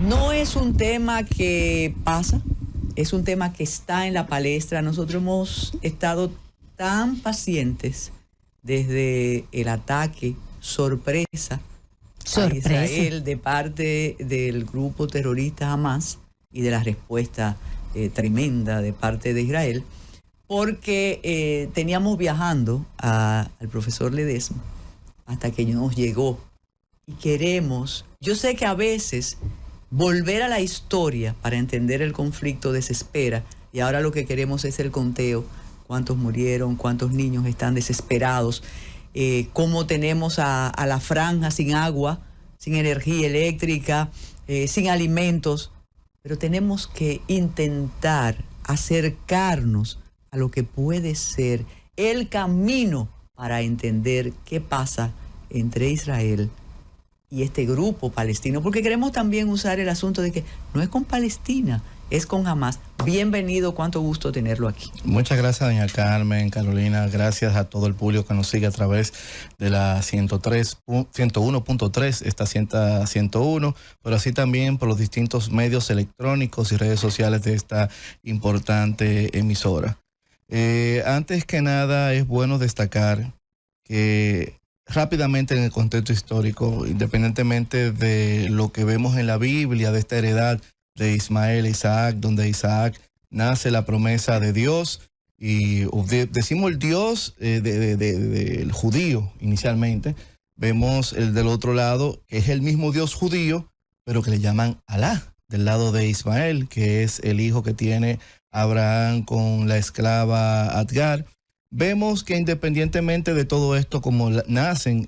No es un tema que pasa, es un tema que está en la palestra. Nosotros hemos estado tan pacientes desde el ataque sorpresa a Israel de parte del grupo terrorista Hamas y de la respuesta tremenda de parte de Israel, porque teníamos viajando al profesor Ledesma hasta que nos llegó y queremos, yo sé que a veces volver a la historia para entender el conflicto desespera, y ahora lo que queremos es el conteo, cuántos murieron, cuántos niños están desesperados, cómo tenemos a la franja sin agua, sin energía eléctrica, sin alimentos, pero tenemos que intentar acercarnos a lo que puede ser el camino para entender qué pasa entre Israel y este grupo palestino, porque queremos también usar el asunto de que no es con Palestina, es con Hamas. Bienvenido, cuánto gusto tenerlo aquí. Muchas gracias, doña Carmen, Carolina, gracias a todo el público que nos sigue a través de la 101.3, esta 101, pero así también por los distintos medios electrónicos y redes sociales de esta importante emisora. Antes que nada, es bueno destacar que rápidamente en el contexto histórico, independientemente de lo que vemos en la Biblia, de esta heredad de Ismael e Isaac, donde Isaac nace la promesa de Dios, y decimos el Dios del judío inicialmente, vemos el del otro lado, que es el mismo Dios judío, pero que le llaman Alá, del lado de Ismael, que es el hijo que tiene Abraham con la esclava Agar. Vemos que independientemente de todo esto, como nacen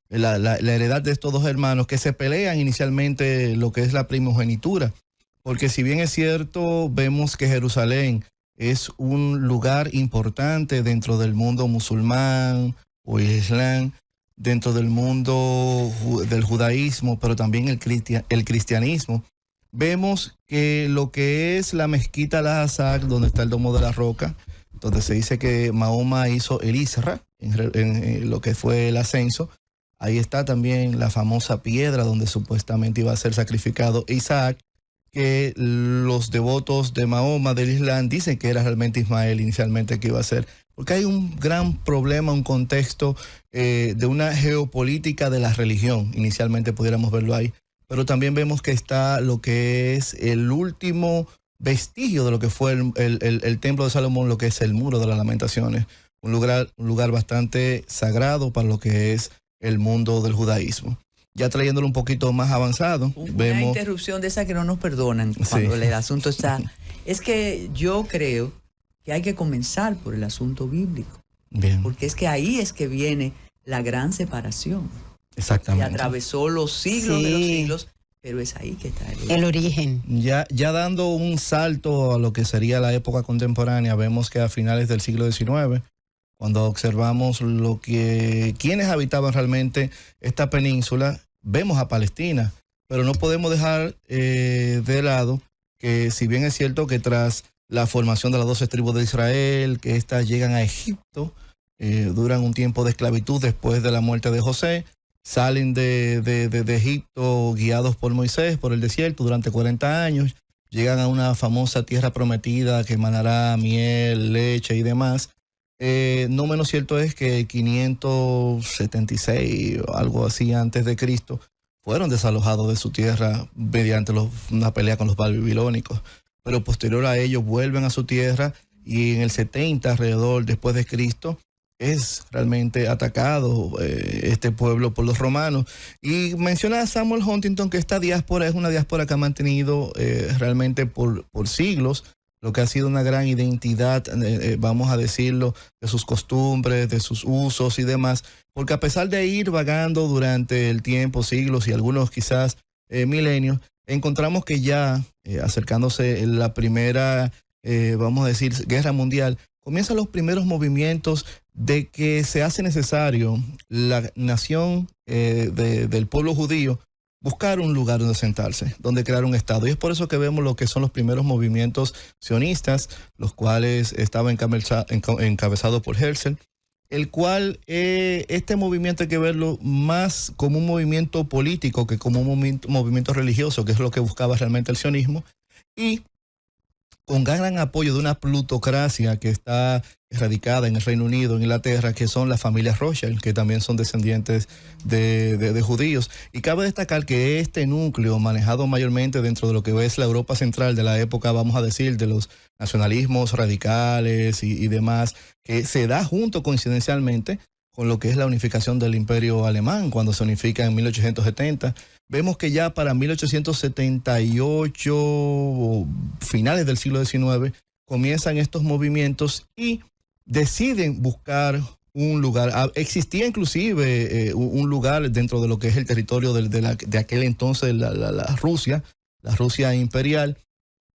la heredad de estos dos hermanos que se pelean inicialmente lo que es la primogenitura, porque si bien es cierto, vemos que Jerusalén es un lugar importante dentro del mundo musulmán o islam, dentro del mundo del judaísmo, pero también el cristianismo, vemos que lo que es la mezquita Al-Aqsa, donde está el Domo de la Roca, donde se dice que Mahoma hizo el Isra, en lo que fue el ascenso. Ahí está también la famosa piedra donde supuestamente iba a ser sacrificado Isaac, que los devotos de Mahoma del Islam dicen que era realmente Ismael inicialmente que iba a ser. Porque hay un gran problema, un contexto de una geopolítica de la religión, inicialmente pudiéramos verlo ahí. Pero también vemos que está lo que es el último vestigio de lo que fue el templo de Salomón, lo que es el muro de las lamentaciones, un lugar bastante sagrado para lo que es el mundo del judaísmo. Ya trayéndolo un poquito más avanzado, una interrupción de esa que no nos perdonan cuando el asunto está. Es que yo creo que hay que comenzar por el asunto bíblico. Bien. Porque es que ahí es que viene la gran separación. Exactamente. Y atravesó los siglos de los siglos, pero es ahí que está el origen. Ya dando un salto a lo que sería la época contemporánea, vemos que a finales del siglo XIX, cuando observamos quienes habitaban realmente esta península, vemos a Palestina, pero no podemos dejar de lado que si bien es cierto que tras la formación de las 12 tribus de Israel, que éstas llegan a Egipto, duran un tiempo de esclavitud después de la muerte de José, salen de Egipto guiados por Moisés, por el desierto durante 40 años, llegan a una famosa tierra prometida que emanará miel, leche y demás. No menos cierto es que 576 o algo así antes de Cristo fueron desalojados de su tierra mediante una pelea con los babilónicos, pero posterior a ello vuelven a su tierra y en el 70 alrededor después de Cristo es realmente atacado este pueblo por los romanos. Y menciona a Samuel Huntington que esta diáspora es una diáspora que ha mantenido realmente por siglos lo que ha sido una gran identidad, vamos a decirlo, de sus costumbres, de sus usos y demás, porque a pesar de ir vagando durante el tiempo, siglos y algunos quizás milenios, encontramos que ya acercándose la primera, vamos a decir, guerra mundial, comienzan los primeros movimientos de que se hace necesario la nación del pueblo judío buscar un lugar donde sentarse, donde crear un Estado. Y es por eso que vemos lo que son los primeros movimientos sionistas, los cuales estaban encabezados por Herzl. el cual este movimiento hay que verlo más como un movimiento político que como un movimiento religioso, que es lo que buscaba realmente el sionismo, y con gran apoyo de una plutocracia que está radicada en el Reino Unido, en Inglaterra, que son las familias Rothschild, que también son descendientes de judíos. Y cabe destacar que este núcleo, manejado mayormente dentro de lo que es la Europa central de la época, vamos a decir, de los nacionalismos radicales y demás, que se da junto coincidencialmente con lo que es la unificación del Imperio Alemán, cuando se unifica en 1870. Vemos que ya para 1878, finales del siglo XIX, comienzan estos movimientos y deciden buscar un lugar. Existía inclusive un lugar dentro de lo que es el territorio de aquel entonces, la Rusia imperial,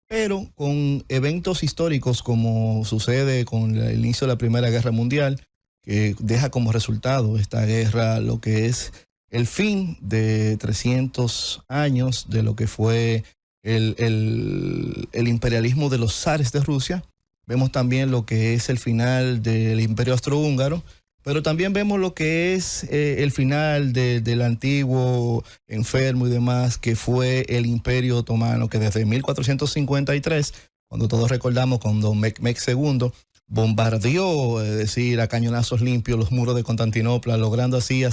pero con eventos históricos como sucede con el inicio de la Primera Guerra Mundial, que deja como resultado esta guerra lo que es el fin de 300 años de lo que fue el imperialismo de los zares de Rusia. Vemos también lo que es el final del Imperio Austrohúngaro, pero también vemos lo que es el final del antiguo enfermo y demás, que fue el Imperio Otomano, que desde 1453, cuando todos recordamos cuando Mehmed II bombardeó, es decir, a cañonazos limpios los muros de Constantinopla, logrando así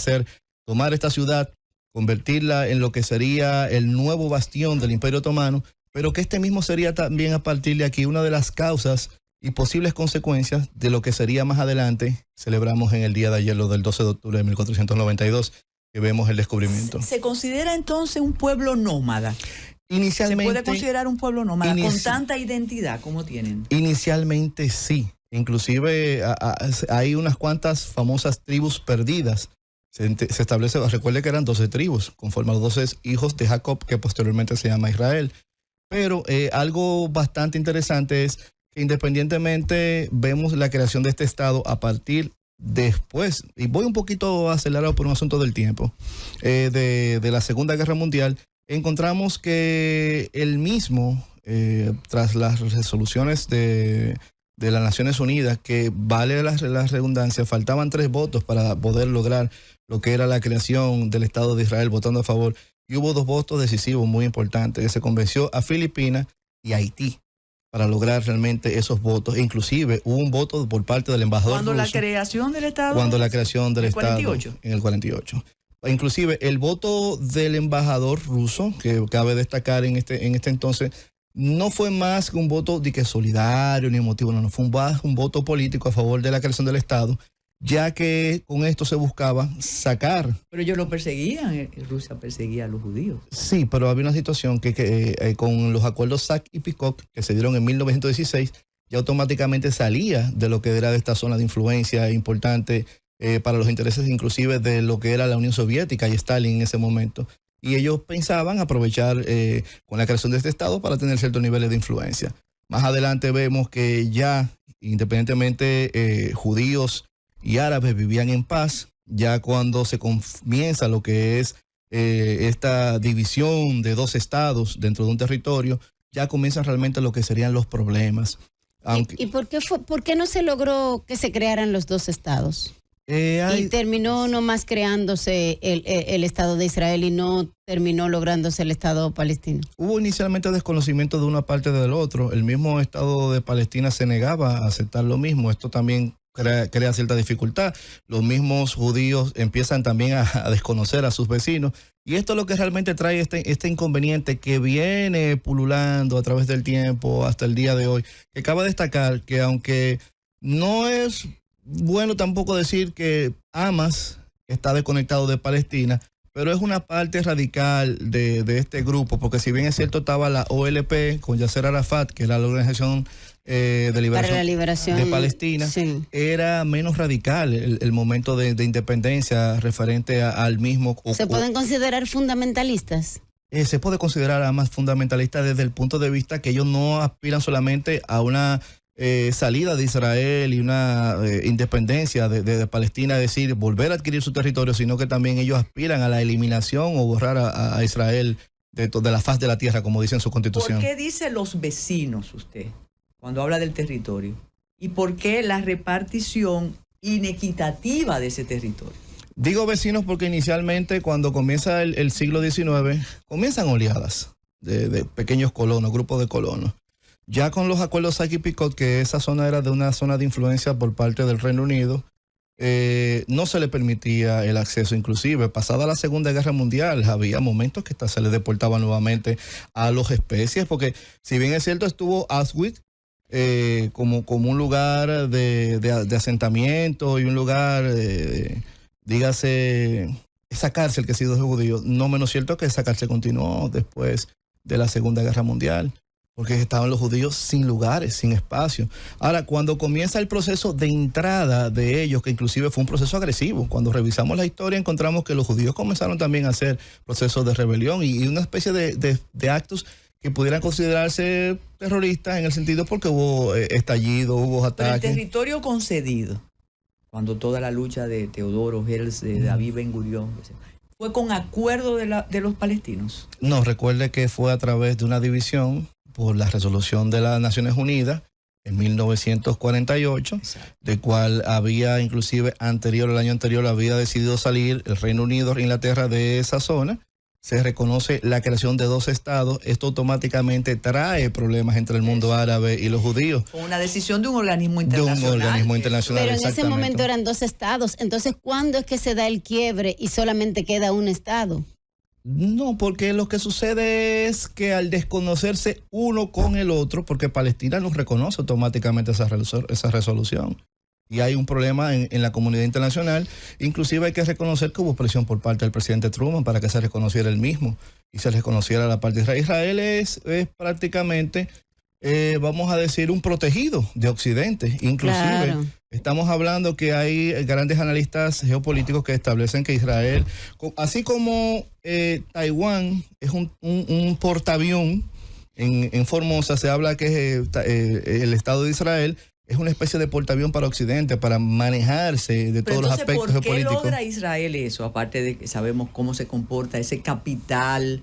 tomar esta ciudad, convertirla en lo que sería el nuevo bastión del Imperio Otomano, pero que este mismo sería también a partir de aquí una de las causas y posibles consecuencias de lo que sería más adelante. Celebramos en el día de ayer, lo del 12 de octubre de 1492, que vemos el descubrimiento. ¿Se considera entonces un pueblo nómada? Inicialmente, ¿se puede considerar un pueblo nómada con tanta identidad como tienen? Inicialmente sí. Inclusive hay unas cuantas famosas tribus perdidas. Se establece, recuerde que eran 12 tribus, conforme a los 12 hijos de Jacob, que posteriormente se llama Israel. Pero algo bastante interesante es que independientemente vemos la creación de este estado a partir después, y voy un poquito acelerado por un asunto del tiempo, de la Segunda Guerra Mundial, encontramos que el mismo, tras las resoluciones de las Naciones Unidas, que vale la redundancia, faltaban 3 votos para poder lograr lo que era la creación del Estado de Israel, votando a favor, y hubo 2 votos decisivos muy importantes, que se convenció a Filipinas y a Haití para lograr realmente esos votos. Inclusive hubo un voto por parte del embajador ruso. ¿Cuándo la creación del Estado? Cuando la creación del Estado. 48. En el 48. Inclusive el voto del embajador ruso, que cabe destacar en este entonces, no fue más que un voto de que solidario ni emotivo, no, fue un voto político a favor de la creación del Estado, ya que con esto se buscaba sacar. Pero ellos lo perseguían, Rusia perseguía a los judíos. Sí, pero había una situación que con los acuerdos Sac y Picot, que se dieron en 1916, ya automáticamente salía de lo que era de esta zona de influencia importante para los intereses inclusive de lo que era la Unión Soviética y Stalin en ese momento. Y ellos pensaban aprovechar con la creación de este Estado para tener ciertos niveles de influencia. Más adelante vemos que ya, independientemente, judíos y árabes vivían en paz. Ya cuando se comienza lo que es esta división de 2 estados dentro de un territorio, ya comienzan realmente lo que serían los problemas. ¿Y por qué no se logró que se crearan los 2 estados? Y terminó nomás creándose el Estado de Israel y no terminó lográndose el Estado palestino. Hubo inicialmente desconocimiento de una parte del otro. El mismo Estado de Palestina se negaba a aceptar lo mismo. Esto también crea cierta dificultad. Los mismos judíos empiezan también a desconocer a sus vecinos. Y esto es lo que realmente trae este inconveniente que viene pululando a través del tiempo hasta el día de hoy. Que cabe destacar que aunque no es bueno tampoco decir que Hamas está desconectado de Palestina, pero es una parte radical de este grupo, porque si bien es cierto estaba la OLP con Yasser Arafat, que era la Organización de Liberación de Palestina, sí, era menos radical el momento de independencia referente al mismo. ¿Se pueden considerar fundamentalistas? Se puede considerar a más fundamentalistas desde el punto de vista que ellos no aspiran solamente a una salida de Israel y una independencia de Palestina, es decir, volver a adquirir su territorio, sino que también ellos aspiran a la eliminación o borrar a Israel de la faz de la tierra, como dice en su constitución. ¿Por qué dice los vecinos usted cuando habla del territorio? ¿Y por qué la repartición inequitativa de ese territorio. Digo vecinos porque inicialmente cuando comienza el siglo XIX, comienzan oleadas de pequeños colonos, grupos de colonos. Ya con los acuerdos Sykes-Picot, que esa zona era de una zona de influencia por parte del Reino Unido, no se le permitía el acceso. Inclusive, pasada la Segunda Guerra Mundial, había momentos que hasta se le deportaba nuevamente a los especies, porque si bien es cierto, estuvo Auschwitz como un lugar de asentamiento y un lugar, dígase, esa cárcel que ha sido de judíos, no menos cierto que esa cárcel continuó después de la Segunda Guerra Mundial, porque estaban los judíos sin lugares, sin espacio. Ahora, cuando comienza el proceso de entrada de ellos, que inclusive fue un proceso agresivo, cuando revisamos la historia encontramos que los judíos comenzaron también a hacer procesos de rebelión y una especie de actos que pudieran considerarse terroristas en el sentido porque hubo estallido, hubo ataques. Pero el territorio concedido, cuando toda la lucha de Teodoro Herzl, de David Ben Gurión, ¿fue con acuerdo de los palestinos? No, recuerde que fue a través de una división por la resolución de las Naciones Unidas en 1948, exacto, de cual había inclusive el año anterior había decidido salir el Reino Unido e Inglaterra de esa zona. Se reconoce la creación de 2 estados. Esto automáticamente trae problemas entre el mundo árabe y los judíos. Con una decisión de un organismo internacional. De un organismo internacional, pero en ese momento eran 2 estados. Entonces, ¿cuándo es que se da el quiebre y solamente queda un estado? No, porque lo que sucede es que al desconocerse uno con el otro, porque Palestina no reconoce automáticamente esa resolución, y hay un problema en la comunidad internacional. Inclusive hay que reconocer que hubo presión por parte del presidente Truman para que se reconociera el mismo y se reconociera la parte de Israel. Israel es prácticamente, vamos a decir, un protegido de Occidente. Inclusive, claro, estamos hablando que hay grandes analistas geopolíticos que establecen que Israel, así como Taiwán es un portaavión en Formosa, se habla que el Estado de Israel es una especie de portaavión para Occidente, para manejarse de todos los aspectos geopolíticos. ¿Por qué logra Israel eso? Aparte de que sabemos cómo se comporta ese capital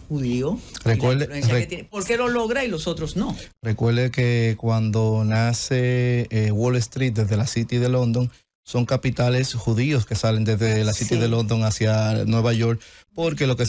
judío. ¿Por qué lo logra y los otros no? Recuerde que cuando nace Wall Street desde la City de London, son capitales judíos que salen desde la City de London hacia Nueva York, porque lo que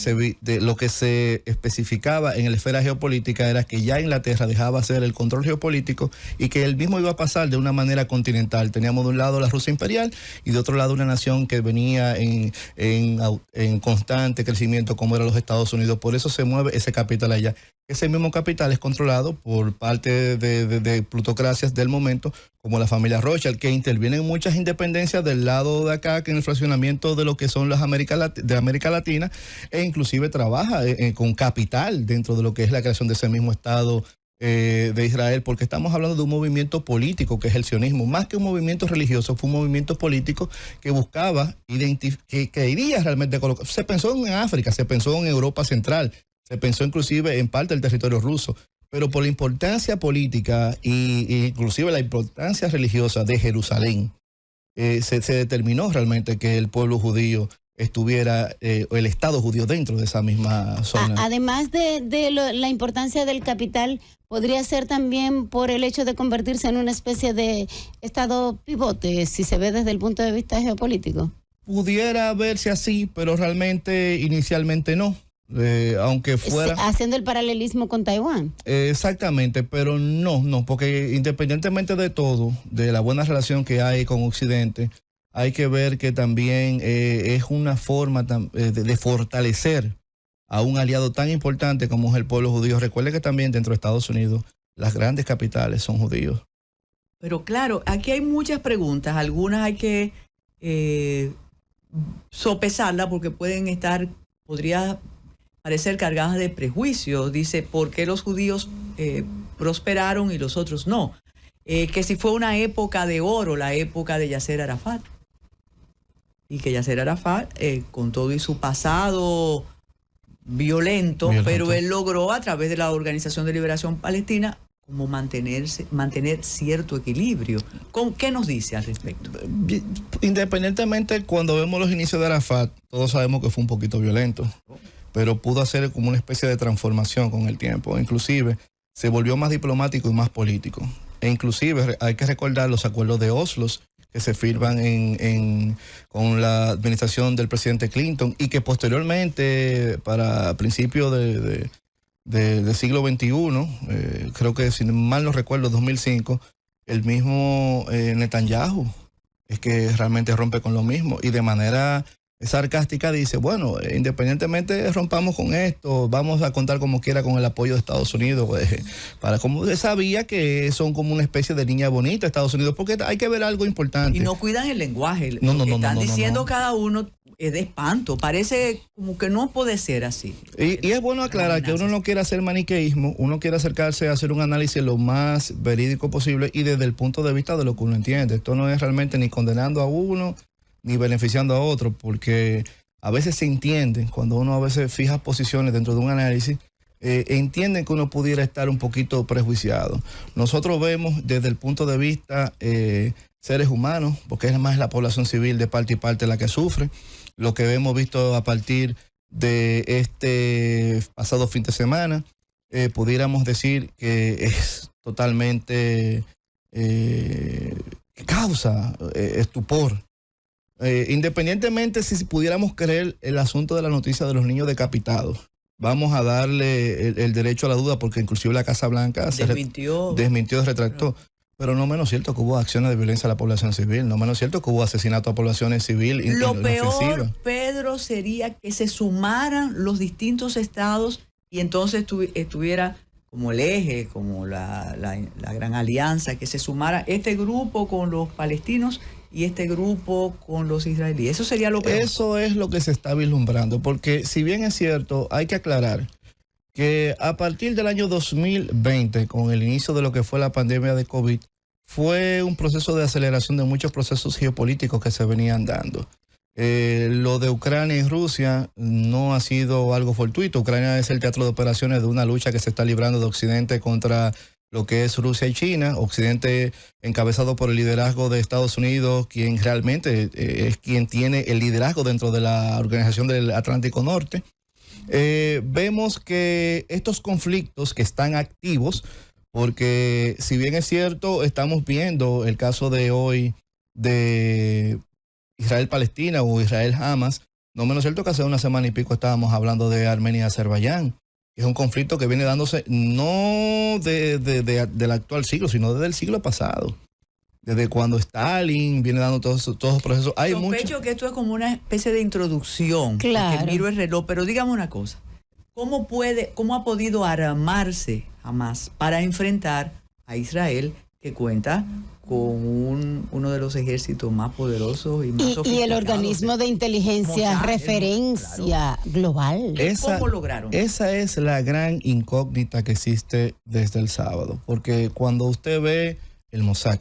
se especificaba en la esfera geopolítica era que ya Inglaterra dejaba hacer el control geopolítico y que él mismo iba a pasar de una manera continental. Teníamos de un lado la Rusia imperial y de otro lado una nación que venía en constante crecimiento como eran los Estados Unidos. Por eso se mueve ese capital allá. Ese mismo capital es controlado por parte de plutocracias del momento, como la familia Rothschild, que intervienen en muchas independencias del lado de acá, que en el fraccionamiento de lo que son las América Latina, e inclusive trabaja con capital dentro de lo que es la creación de ese mismo Estado de Israel, porque estamos hablando de un movimiento político que es el sionismo, más que un movimiento religioso, fue un movimiento político que buscaba que quería realmente colocar. Se pensó en África, se pensó en Europa Central, se pensó inclusive en parte del territorio ruso, pero por la importancia política e inclusive la importancia religiosa de Jerusalén, se determinó realmente que el pueblo judío estuviera, el Estado judío dentro de esa misma zona. Además de la importancia del capital, ¿podría ser también por el hecho de convertirse en una especie de Estado pivote, si se ve desde el punto de vista geopolítico? Pudiera verse así, pero realmente inicialmente no. Aunque fuera haciendo el paralelismo con Taiwán. Exactamente, pero no, porque independientemente de todo, de la buena relación que hay con Occidente, hay que ver que también es una forma de fortalecer a un aliado tan importante como es el pueblo judío. Recuerde que también dentro de Estados Unidos las grandes capitales son judíos. Pero claro, aquí hay muchas preguntas, algunas hay que sopesarlas porque podría parecer cargadas de prejuicios. Dice, ¿por qué los judíos prosperaron y los otros no? Que si fue una época de oro, la época de Yasser Arafat. Y que Yasser Arafat, con todo y su pasado violento, pero él logró a través de la Organización de Liberación Palestina como mantener cierto equilibrio. ¿Qué nos dice al respecto? Independientemente, cuando vemos los inicios de Arafat, todos sabemos que fue un poquito violento, pero pudo hacer como una especie de transformación con el tiempo. Inclusive se volvió más diplomático y más político. E inclusive hay que recordar los acuerdos de Oslo que se firman con la administración del presidente Clinton y que posteriormente, para principios del siglo XXI, creo que si mal no recuerdo, 2005, el mismo Netanyahu es que realmente rompe con lo mismo y de manera sarcástica dice, bueno, independientemente rompamos con esto, vamos a contar como quiera con el apoyo de Estados Unidos, para como sabía que son como una especie de niña bonita Estados Unidos, porque hay que ver algo importante. Y no cuidan el lenguaje, no, lo que están diciendo cada uno es de espanto, parece como que no puede ser así. Y es bueno aclarar que uno no quiere hacer maniqueísmo, uno quiere acercarse a hacer un análisis lo más verídico posible y desde el punto de vista de lo que uno entiende. Esto no es realmente ni condenando a uno, ni beneficiando a otro, porque a veces se entienden, cuando uno a veces fija posiciones dentro de un análisis, entienden que uno pudiera estar un poquito prejuiciado. Nosotros vemos desde el punto de vista seres humanos, porque es más la población civil de parte y parte la que sufre, lo que hemos visto a partir de este pasado fin de semana, pudiéramos decir que es totalmente causa estupor. Independientemente si pudiéramos creer el asunto de la noticia de los niños decapitados, vamos a darle el derecho a la duda porque inclusive la Casa Blanca desmintió, retractó. Pero no menos cierto que hubo acciones de violencia a la población civil, no menos cierto que hubo asesinato a población civil. Lo peor, Pedro, sería que se sumaran los distintos estados y entonces estuviera como el eje, como la gran alianza, que se sumara este grupo con los palestinos y este grupo con los israelíes. Eso sería lo peor. Eso es lo que se está vislumbrando, porque si bien es cierto, hay que aclarar que a partir del año 2020, con el inicio de lo que fue la pandemia de COVID, fue un proceso de aceleración de muchos procesos geopolíticos que se venían dando. Lo de Ucrania y Rusia no ha sido algo fortuito. Ucrania es el teatro de operaciones de una lucha que se está librando de Occidente contra lo que es Rusia y China. Occidente encabezado por el liderazgo de Estados Unidos, quien realmente es quien tiene el liderazgo dentro de la Organización del Atlántico Norte. Vemos que estos conflictos que están activos, porque si bien es cierto, estamos viendo el caso de hoy de Israel-Palestina o Israel-Hamas, no menos cierto que hace una semana y pico estábamos hablando de Armenia y Azerbaiyán, que es un conflicto que viene dándose no del actual siglo, sino desde el siglo pasado. Desde cuando Stalin viene dando todos los procesos. Sospecho que esto es como una especie de introducción. Claro. Porque miro el reloj, pero dígame una cosa. ¿Cómo ha podido armarse Hamas para enfrentar a Israel, que cuenta con uno de los ejércitos más poderosos y más sofisticados? Y el organismo de inteligencia Mossad, referencia global. ¿Cómo lograron? Esa es la gran incógnita que existe desde el sábado. Porque cuando usted ve el Mossad,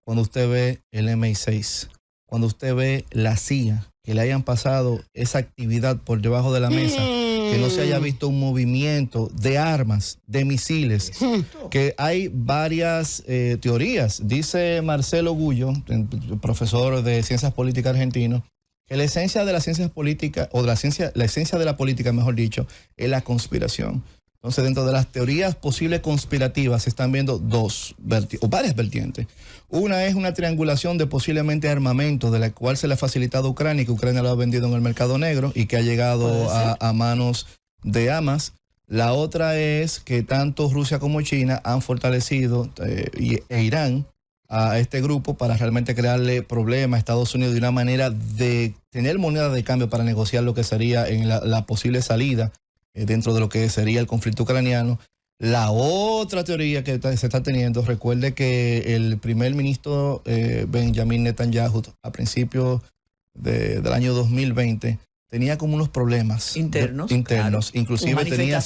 cuando usted ve el MI6, cuando usted ve la CIA, que le hayan pasado esa actividad por debajo de la mesa, que no se haya visto un movimiento de armas, de misiles, que hay varias teorías. Dice Marcelo Gullo, profesor de Ciencias Políticas argentino, que la esencia de las ciencias políticas, o la esencia de la política, mejor dicho, es la conspiración. Entonces, dentro de las teorías posibles conspirativas se están viendo varias vertientes. Una es una triangulación de posiblemente armamento de la cual se le ha facilitado a Ucrania y que Ucrania lo ha vendido en el mercado negro y que ha llegado a manos de Hamas. La otra es que tanto Rusia como China han fortalecido e Irán a este grupo para realmente crearle problemas a Estados Unidos de una manera de tener moneda de cambio para negociar lo que sería en la posible salida dentro de lo que sería el conflicto ucraniano. La otra teoría que se está teniendo, recuerde que el primer ministro Benjamin Netanyahu a principios del año 2020 tenía como unos problemas internos, claro. Inclusive tenía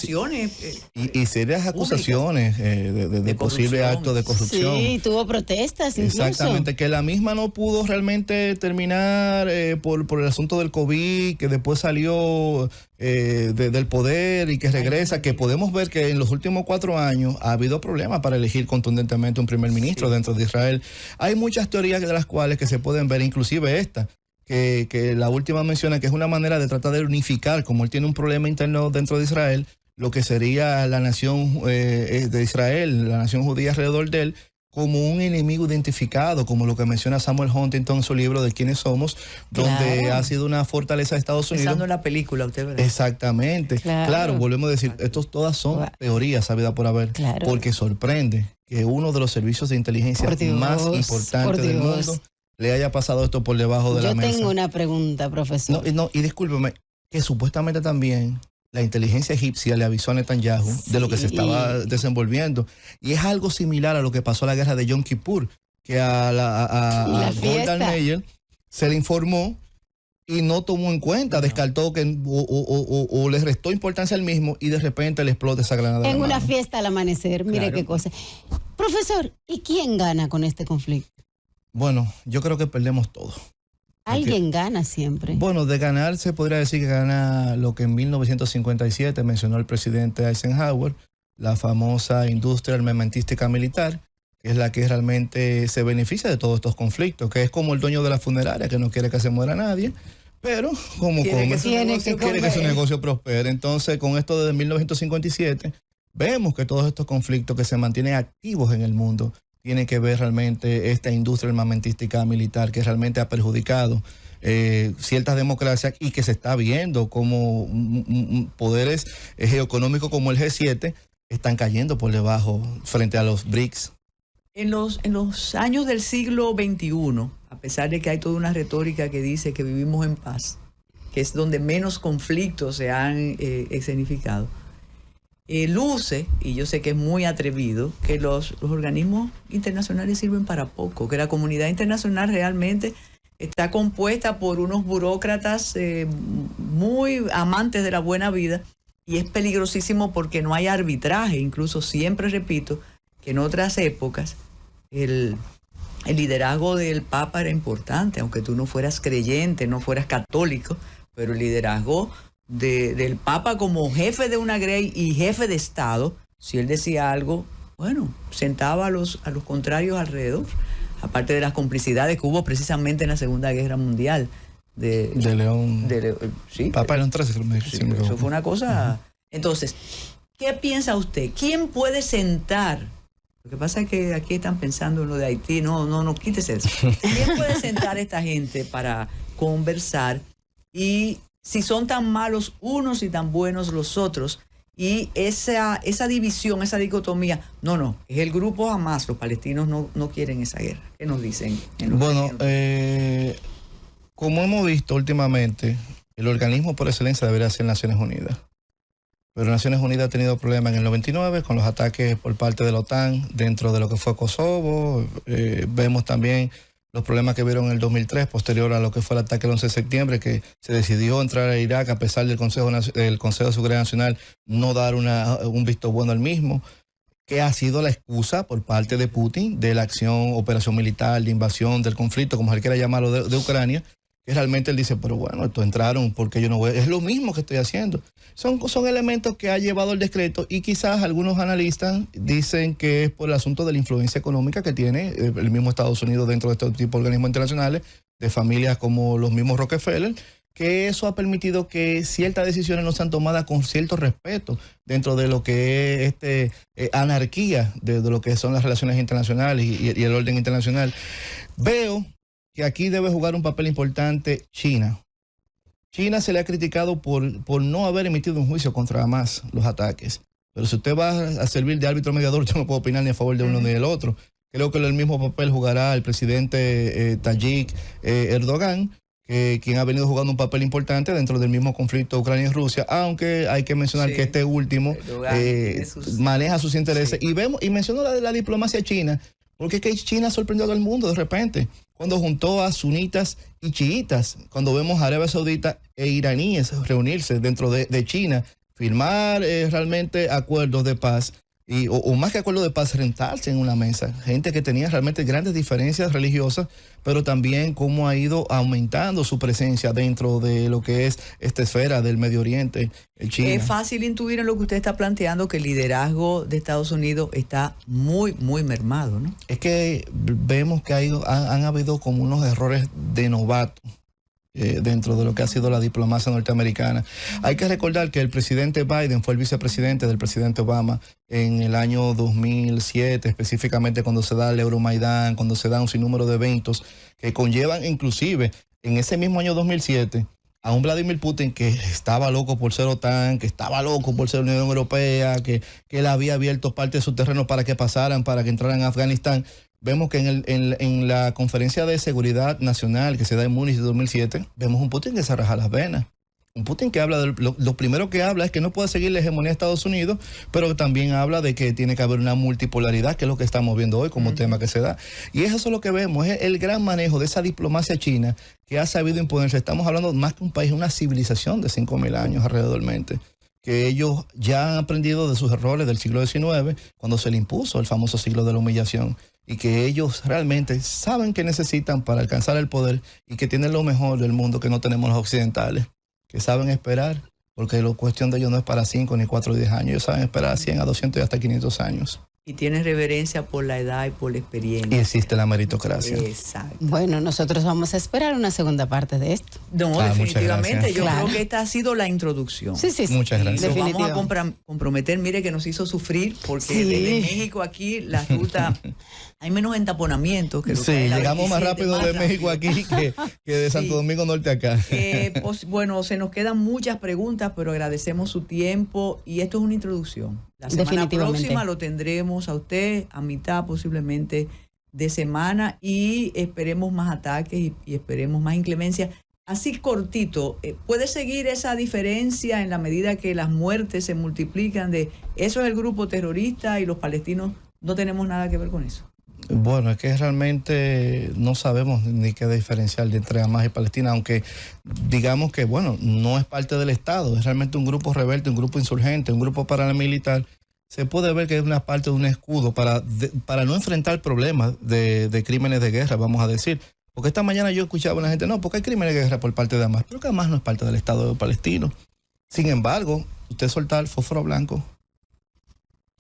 y serias acusaciones de posible acto de corrupción. Sí, tuvo protestas incluso. Exactamente, que la misma no pudo realmente terminar por el asunto del COVID, que después salió del poder y que regresa, que podemos ver que en los últimos 4 años ha habido problemas para elegir contundentemente un primer ministro dentro de Israel. Hay muchas teorías de las cuales que se pueden ver, inclusive esta, que la última menciona que es una manera de tratar de unificar, como él tiene un problema interno dentro de Israel, lo que sería la nación de Israel, la nación judía alrededor de él, como un enemigo identificado, como lo que menciona Samuel Huntington en su libro de Quiénes Somos, donde ha sido una fortaleza de Estados Unidos. Pensando en la película, usted verá. Exactamente. Claro, volvemos a decir, estos todas son teorías habidas por haber, porque sorprende que uno de los servicios de inteligencia más importantes del mundo le haya pasado esto por debajo de la mesa. Yo tengo una pregunta, profesor. Y discúlpeme, que supuestamente también la inteligencia egipcia le avisó a Netanyahu de lo que se estaba desenvolviendo. Y es algo similar a lo que pasó en la guerra de Yom Kippur, que a Golda Meir se le informó y no tomó en cuenta, descartó que o le restó importancia al mismo y de repente le explota esa granada. En una fiesta al amanecer, mire qué cosa. Profesor, ¿y quién gana con este conflicto? Bueno, yo creo que perdemos todo. Alguien gana siempre. Bueno, de ganar se podría decir que gana lo que en 1957 mencionó el presidente Eisenhower, la famosa industria armamentística militar, que es la que realmente se beneficia de todos estos conflictos, que es como el dueño de la funeraria que no quiere que se muera nadie, pero como quiere que su negocio prospere. Entonces, con esto desde 1957, vemos que todos estos conflictos que se mantienen activos en el mundo tiene que ver realmente esta industria armamentística militar que realmente ha perjudicado ciertas democracias y que se está viendo como poderes geoeconómicos como el G7 están cayendo por debajo frente a los BRICS. En los años del siglo XXI, a pesar de que hay toda una retórica que dice que vivimos en paz, que es donde menos conflictos se han escenificado, luce, y yo sé que es muy atrevido, que los organismos internacionales sirven para poco, que la comunidad internacional realmente está compuesta por unos burócratas muy amantes de la buena vida, y es peligrosísimo porque no hay arbitraje. Incluso siempre repito que en otras épocas el liderazgo del Papa era importante, aunque tú no fueras creyente, no fueras católico, pero el liderazgo del Papa como jefe de una grey y jefe de Estado, si él decía algo, bueno, sentaba a los contrarios alrededor, aparte de las complicidades que hubo precisamente en la Segunda Guerra Mundial. De León. Sí, Papa León XIII. Sí, eso fue una cosa. Entonces, ¿qué piensa usted? ¿Quién puede sentar? Lo que pasa es que aquí están pensando en lo de Haití. No, quítese eso. ¿Quién puede sentar a esta gente para conversar? Y si son tan malos unos y tan buenos los otros, y esa división, esa dicotomía, no, es el grupo Hamas, los palestinos no quieren esa guerra. ¿Qué nos dicen? Bueno, como hemos visto últimamente, el organismo por excelencia debería ser Naciones Unidas. Pero Naciones Unidas ha tenido problemas en el 99 con los ataques por parte de la OTAN dentro de lo que fue Kosovo. Vemos también los problemas que vieron en el 2003, posterior a lo que fue el ataque del 11 de septiembre, que se decidió entrar a Irak a pesar del Consejo de Seguridad Nacional no dar un visto bueno al mismo, que ha sido la excusa por parte de Putin de la acción, operación militar, de invasión, del conflicto, como él quiera llamarlo, de Ucrania, que realmente él dice, pero bueno, estos entraron porque yo no voy, es lo mismo que estoy haciendo. Son elementos que ha llevado el decreto y quizás algunos analistas dicen que es por el asunto de la influencia económica que tiene el mismo Estados Unidos dentro de este tipo de organismos internacionales, de familias como los mismos Rockefeller, que eso ha permitido que ciertas decisiones no sean tomadas con cierto respeto dentro de lo que es anarquía de lo que son las relaciones internacionales y el orden internacional. Veo que aquí debe jugar un papel importante China. China se le ha criticado por no haber emitido un juicio contra Hamas, los ataques. Pero si usted va a servir de árbitro mediador, yo no puedo opinar ni a favor de uno ni del otro. Creo que el mismo papel jugará el presidente Tayyip Erdogan, quien ha venido jugando un papel importante dentro del mismo conflicto Ucrania y Rusia, aunque hay que mencionar que este último maneja sus intereses. Sí. Y menciono la diplomacia china, porque es que China sorprendió al mundo de repente, cuando juntó a sunitas y chiitas, cuando vemos a Arabia Saudita e iraníes reunirse dentro de China, firmar realmente acuerdos de paz, o más que acuerdos de paz, sentarse en una mesa. Gente que tenía realmente grandes diferencias religiosas, pero también cómo ha ido aumentando su presencia dentro de lo que es esta esfera del Medio Oriente, China. Es fácil intuir en lo que usted está planteando que el liderazgo de Estados Unidos está muy, muy mermado, ¿no? Es que vemos que han habido como unos errores de novato dentro de lo que ha sido la diplomacia norteamericana. Hay que recordar que el presidente Biden fue el vicepresidente del presidente Obama en el año 2007, específicamente cuando se da el Euromaidán, cuando se da un sinnúmero de eventos que conllevan inclusive en ese mismo año 2007 a un Vladimir Putin que estaba loco por ser OTAN, que estaba loco por ser Unión Europea, que él había abierto parte de su terreno para que pasaran, para que entraran a Afganistán. Vemos que en la conferencia de seguridad nacional que se da en Múnich de 2007, vemos un Putin que se raja las venas. Un Putin que habla, lo primero que habla es que no puede seguir la hegemonía de Estados Unidos, pero también habla de que tiene que haber una multipolaridad, que es lo que estamos viendo hoy como tema que se da. Y eso es lo que vemos, es el gran manejo de esa diplomacia china que ha sabido imponerse. Estamos hablando más que un país, una civilización de 5.000 años alrededormente, que ellos ya han aprendido de sus errores del siglo XIX, cuando se le impuso el famoso siglo de la humillación, y que ellos realmente saben que necesitan para alcanzar el poder y que tienen lo mejor del mundo que no tenemos los occidentales, que saben esperar, porque la cuestión de ellos no es para 5 ni 4 o 10 años, ellos saben esperar 100 a 200 y hasta 500 años. Y tienes reverencia por la edad y por la experiencia. Y existe la meritocracia. Exacto. Bueno, nosotros vamos a esperar una segunda parte de esto. No, definitivamente. Yo Claro. creo que esta ha sido la introducción. Sí. Muchas gracias. Nos vamos a comprometer, mire que nos hizo sufrir, porque Sí. desde México aquí la ruta, hay menos entaponamientos que lo que hay en la llegamos más 27, rápido de más México rápido. aquí que de Santo Domingo Norte acá. Bueno, se nos quedan muchas preguntas, pero agradecemos su tiempo y esto es una introducción. La semana Definitivamente. próxima lo tendremos a usted a mitad posiblemente de semana y esperemos más ataques y esperemos más inclemencia. Así cortito, ¿puede seguir esa diferencia en la medida que las muertes se multiplican de eso es el grupo terrorista y los palestinos no tenemos nada que ver con eso? Bueno, es que realmente no sabemos ni qué diferenciar entre Hamas y Palestina, aunque digamos que, bueno, no es parte del Estado, es realmente un grupo rebelde, un grupo insurgente, un grupo paramilitar. Se puede ver que es una parte de un escudo para no enfrentar problemas de crímenes de guerra, vamos a decir. Porque esta mañana yo escuchaba a la gente, no, porque hay crímenes de guerra por parte de Hamas, pero que Hamas no es parte del Estado palestino. Sin embargo, usted soltar fósforo blanco,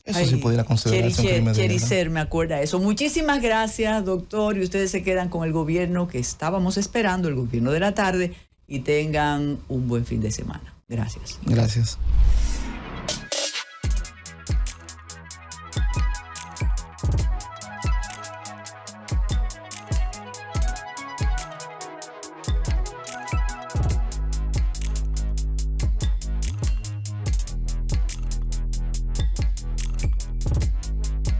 eso sí pudiera considerarse un crimen de guerra. Chericer, me acuerda eso. Muchísimas gracias, doctor. Y ustedes se quedan con el gobierno que estábamos esperando, el gobierno de la tarde, y tengan un buen fin de semana. Gracias. Gracias.